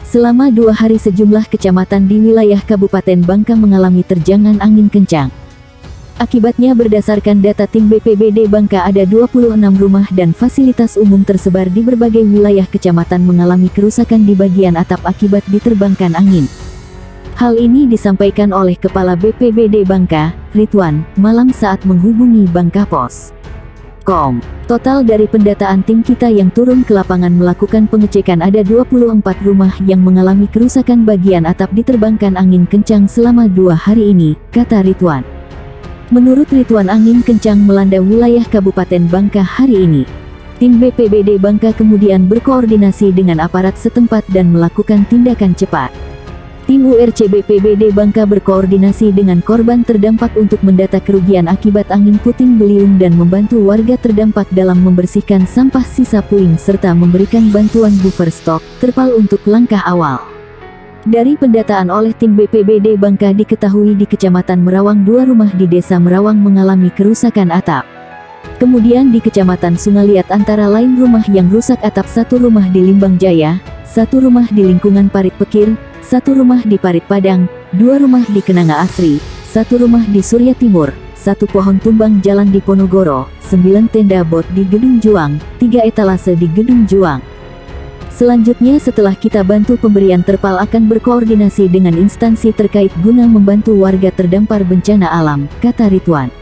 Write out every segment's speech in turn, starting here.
Selama 2 hari sejumlah kecamatan di wilayah Kabupaten Bangka mengalami terjangan angin kencang. Akibatnya berdasarkan data tim BPBD Bangka ada 26 rumah dan fasilitas umum tersebar di berbagai wilayah kecamatan mengalami kerusakan di bagian atap akibat diterbangkan angin. Hal ini disampaikan oleh Kepala BPBD Bangka, Ridwan, malam saat menghubungi Bangka Pos. Total dari pendataan tim kita yang turun ke lapangan melakukan pengecekan ada 24 rumah yang mengalami kerusakan bagian atap diterbangkan angin kencang selama 2 hari ini, kata Ridwan. Menurut Ridwan, angin kencang melanda wilayah Kabupaten Bangka hari ini. Tim BPBD Bangka kemudian berkoordinasi dengan aparat setempat dan melakukan tindakan cepat. Tim URC BPBD Bangka berkoordinasi dengan korban terdampak untuk mendata kerugian akibat angin puting beliung dan membantu warga terdampak dalam membersihkan sampah sisa puing serta memberikan bantuan buffer stok, terpal untuk langkah awal. Dari pendataan oleh tim BPBD Bangka diketahui di Kecamatan Merawang 2 rumah di Desa Merawang mengalami kerusakan atap. Kemudian di Kecamatan Sungaliat antara lain rumah yang rusak atap, 1 rumah di Limbang Jaya, 1 rumah di lingkungan Parit Pekir, 1 rumah di Parit Padang, 2 rumah di Kenanga Asri, 1 rumah di Surya Timur, 1 pohon tumbang jalan di Ponorogo, 9 tenda bot di Gedung Juang, 3 etalase di Gedung Juang. Selanjutnya setelah kita bantu pemberian terpal akan berkoordinasi dengan instansi terkait guna membantu warga terdampar bencana alam, kata Ridwan.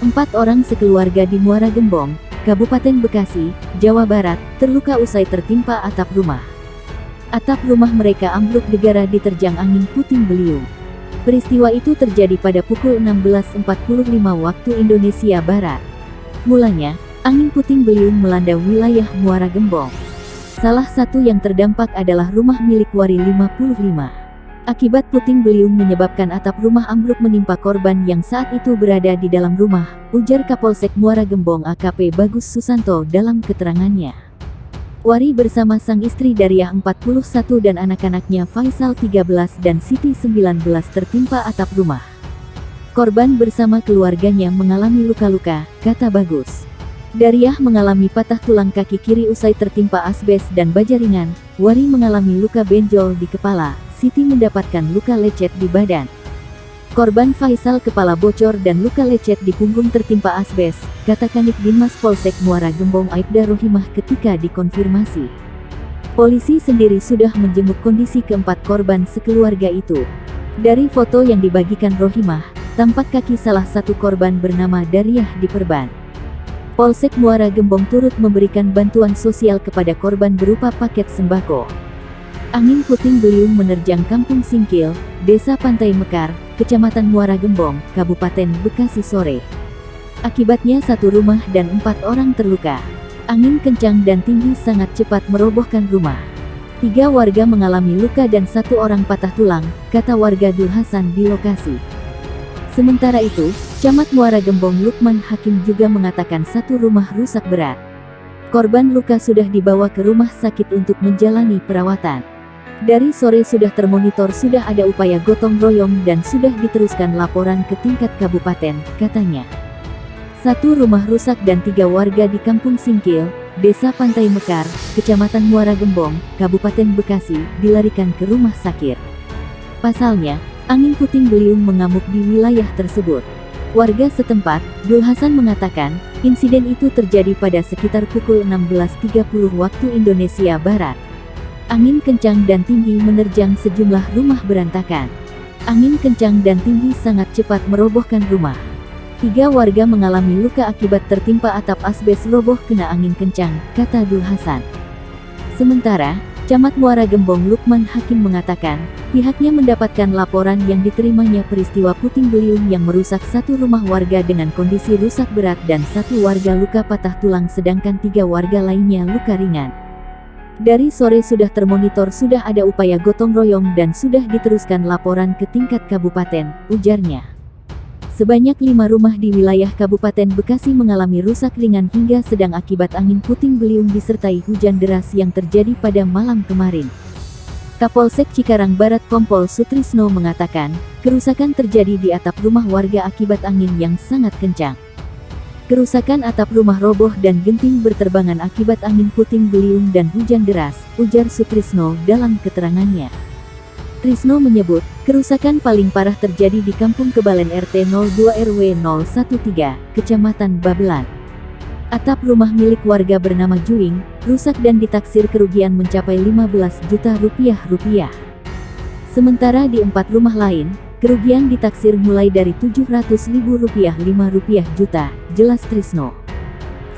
4 orang sekeluarga di Muara Gembong, Kabupaten Bekasi, Jawa Barat, terluka usai tertimpa atap rumah. Atap rumah mereka ambruk gegara diterjang angin puting beliung. Peristiwa itu terjadi pada pukul 16.45 waktu Indonesia Barat. Mulanya, angin puting beliung melanda wilayah Muara Gembong. Salah satu yang terdampak adalah rumah milik Wari 55. Akibat puting beliung menyebabkan atap rumah ambruk menimpa korban yang saat itu berada di dalam rumah, ujar Kapolsek Muara Gembong AKP Bagus Susanto dalam keterangannya. Wari bersama sang istri Dariah 41 dan anak-anaknya Faisal 13 dan Siti 19 tertimpa atap rumah. Korban bersama keluarganya mengalami luka-luka, kata Bagus. Dariah mengalami patah tulang kaki kiri usai tertimpa asbes dan baja ringan, Wari mengalami luka benjol di kepala, Siti mendapatkan luka lecet di badan. Korban Faisal kepala bocor dan luka lecet di punggung tertimpa asbes, kata Kanit Dinmas Polsek Muara Gembong Aibda Rohimah ketika dikonfirmasi. Polisi sendiri sudah menjenguk kondisi keempat korban sekeluarga itu. Dari foto yang dibagikan Rohimah, tampak kaki salah satu korban bernama Dariah diperban. Polsek Muara Gembong turut memberikan bantuan sosial kepada korban berupa paket sembako. Angin puting beliung menerjang Kampung Singkil, Desa Pantai Mekar, Kecamatan Muara Gembong, Kabupaten Bekasi sore. Akibatnya 1 rumah dan 4 orang terluka. Angin kencang dan tinggi sangat cepat merobohkan rumah. 3 warga mengalami luka dan 1 orang patah tulang, kata warga Dul Hasan di lokasi. Sementara itu, Camat Muara Gembong Lukman Hakim juga mengatakan 1 rumah rusak berat. Korban luka sudah dibawa ke rumah sakit untuk menjalani perawatan. Dari sore sudah termonitor, sudah ada upaya gotong royong dan sudah diteruskan laporan ke tingkat kabupaten, katanya. 1 rumah rusak dan 3 warga di Kampung Singkil, Desa Pantai Mekar, Kecamatan Muara Gembong, Kabupaten Bekasi, dilarikan ke rumah sakit. Pasalnya, angin puting beliung mengamuk di wilayah tersebut. Warga setempat, Dul Hasan mengatakan, insiden itu terjadi pada sekitar pukul 16.30 waktu Indonesia Barat. Angin kencang dan tinggi menerjang sejumlah rumah berantakan. Angin kencang dan tinggi sangat cepat merobohkan rumah. 3 warga mengalami luka akibat tertimpa atap asbes roboh kena angin kencang, kata Dul Hasan. Sementara, Camat Muara Gembong Lukman Hakim mengatakan, pihaknya mendapatkan laporan yang diterimanya peristiwa puting beliung yang merusak 1 rumah warga dengan kondisi rusak berat dan 1 warga luka patah tulang sedangkan 3 warga lainnya luka ringan. Dari sore sudah termonitor, sudah ada upaya gotong royong dan sudah diteruskan laporan ke tingkat kabupaten, ujarnya. Sebanyak 5 rumah di wilayah Kabupaten Bekasi mengalami rusak ringan hingga sedang akibat angin puting beliung disertai hujan deras yang terjadi pada malam kemarin. Kapolsek Cikarang Barat Kompol Sutrisno mengatakan, kerusakan terjadi di atap rumah warga akibat angin yang sangat kencang. Kerusakan atap rumah roboh dan genting berterbangan akibat angin puting beliung dan hujan deras, ujar Sutrisno dalam keterangannya. Trisno menyebut, kerusakan paling parah terjadi di Kampung Kebalen RT 02 RW 013, Kecamatan Babelan. Atap rumah milik warga bernama Juing, rusak dan ditaksir kerugian mencapai 15 juta rupiah. Sementara di 4 rumah lain, kerugian ditaksir mulai dari 700.000 rupiah 5 juta, jelas Trisno.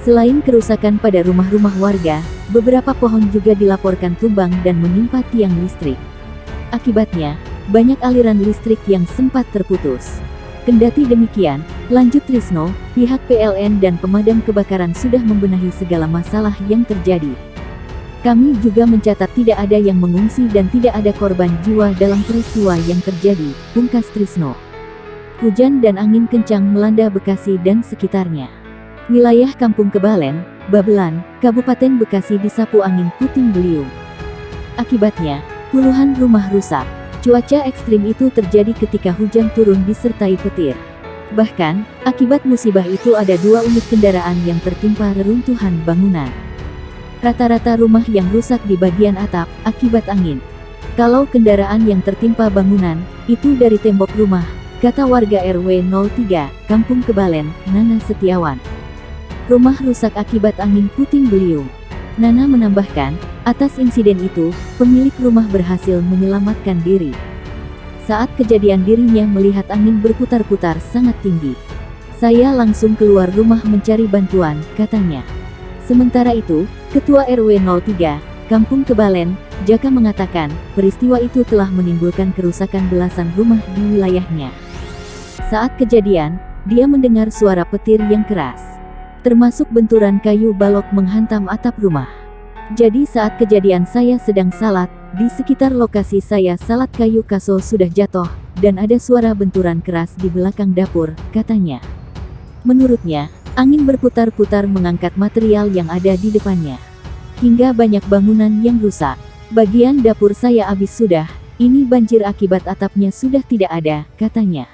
Selain kerusakan pada rumah-rumah warga, beberapa pohon juga dilaporkan tumbang dan menimpa tiang listrik. Akibatnya, banyak aliran listrik yang sempat terputus. Kendati demikian, lanjut Trisno, pihak PLN dan pemadam kebakaran sudah membenahi segala masalah yang terjadi. Kami juga mencatat tidak ada yang mengungsi dan tidak ada korban jiwa dalam peristiwa yang terjadi, pungkas Trisno. Hujan dan angin kencang melanda Bekasi dan sekitarnya. Wilayah Kampung Kebalen, Babelan, Kabupaten Bekasi disapu angin puting beliung. Akibatnya, puluhan rumah rusak. Cuaca ekstrim itu terjadi ketika hujan turun disertai petir. Bahkan, akibat musibah itu ada 2 unit kendaraan yang tertimpa reruntuhan bangunan. Rata-rata rumah yang rusak di bagian atap, akibat angin. Kalau kendaraan yang tertimpa bangunan, itu dari tembok rumah, kata warga RW 03, Kampung Kebalen, Nana Setiawan. Rumah rusak akibat angin puting beliung. Nana menambahkan, atas insiden itu, pemilik rumah berhasil menyelamatkan diri. Saat kejadian dirinya melihat angin berputar-putar sangat tinggi. Saya langsung keluar rumah mencari bantuan, katanya. Sementara itu, Ketua RW 03, Kampung Kebalen, Jaka mengatakan, peristiwa itu telah menimbulkan kerusakan belasan rumah di wilayahnya. Saat kejadian, dia mendengar suara petir yang keras, termasuk benturan kayu balok menghantam atap rumah. Jadi saat kejadian saya sedang salat, di sekitar lokasi saya salat kayu kaso sudah jatuh, dan ada suara benturan keras di belakang dapur, katanya. Menurutnya, angin berputar-putar mengangkat material yang ada di depannya. Hingga banyak bangunan yang rusak. Bagian dapur saya habis sudah, ini banjir akibat atapnya sudah tidak ada, katanya.